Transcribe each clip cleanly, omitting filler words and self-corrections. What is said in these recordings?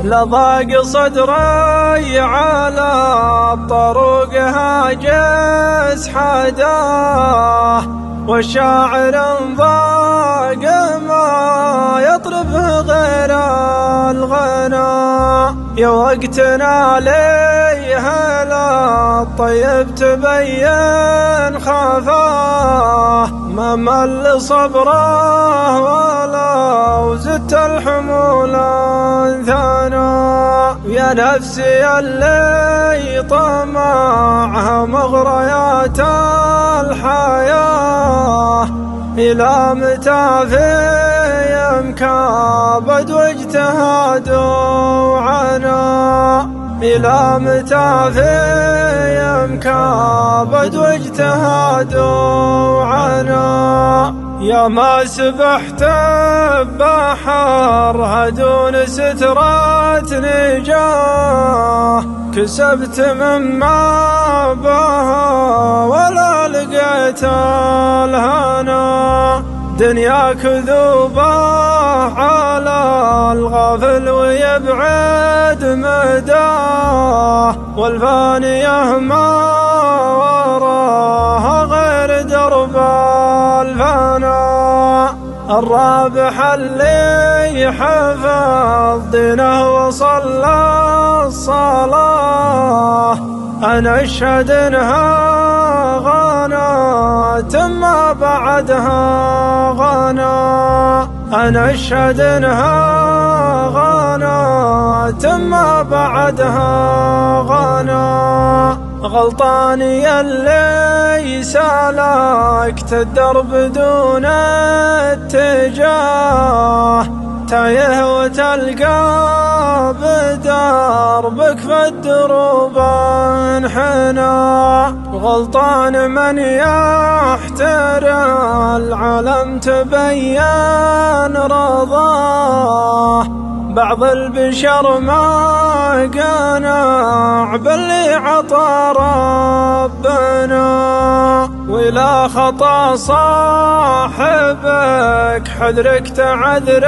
لضاق صدري على الطرق هاجس حداه، والشاعر ضاق ما يطربه غير الغنى. يا وقتنا ليه الطيب تبين خفاه، ما مل صبره ولو زدت الحمول ثنا. يا نفسي اللي طمعها مغريات الحياة، إلى متى في مكابد واجتهاد وعنا، إلى متى في مكابد واجتهاد وعنا. يا ما سبحت ببحر دون سترة نجاه، كسبت مما بها ولا لقيت الهنا. دنيا كذوبة على الغافل ويبعد مداه، والفانية ما وراها غير درب الفنا. الرابح اللي حفظ دينه وصلى الصلاة، أنا أشهد إنها غنات ما بعدها غنى. أنا أشهد إنها غنات ما بعدها غنى. غلطاني اللي سلكت الدرب دون اتجاه، تايه وتلقى بدربك في الدروب انحنى. غلطان من يحتر العلم تبين رضاه، بعض البشر ما قناع باللي عطى ربنا. ولا خطأ صاحبك حذرك تعذر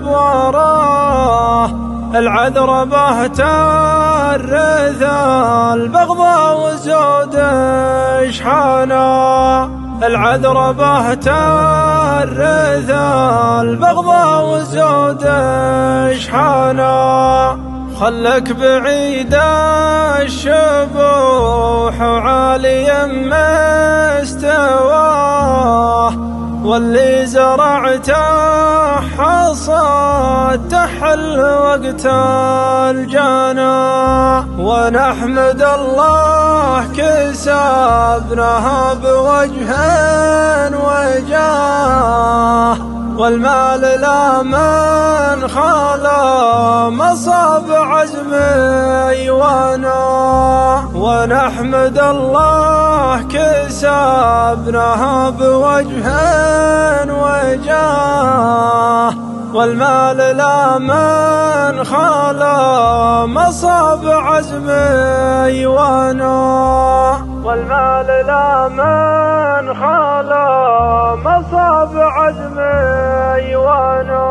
بوراه، العذر به ترث البغضاء وزود اشحانا. العذر به ترث البغضاء وزود اشحانا. خلك بعيد الشبوح وعالي مستواه، واللي زرعته حصاد تحل وقت الجانا. ونحمد الله كسبناها بوجه وجاه، والمال لا من خلا مصاب عزم ايوانا. ونحمد الله كسبناها بوجه وجاه، والمال لا من خلا مصاب عزم ايوانا. والمال لا من خلا مصاب عزم ايوانا.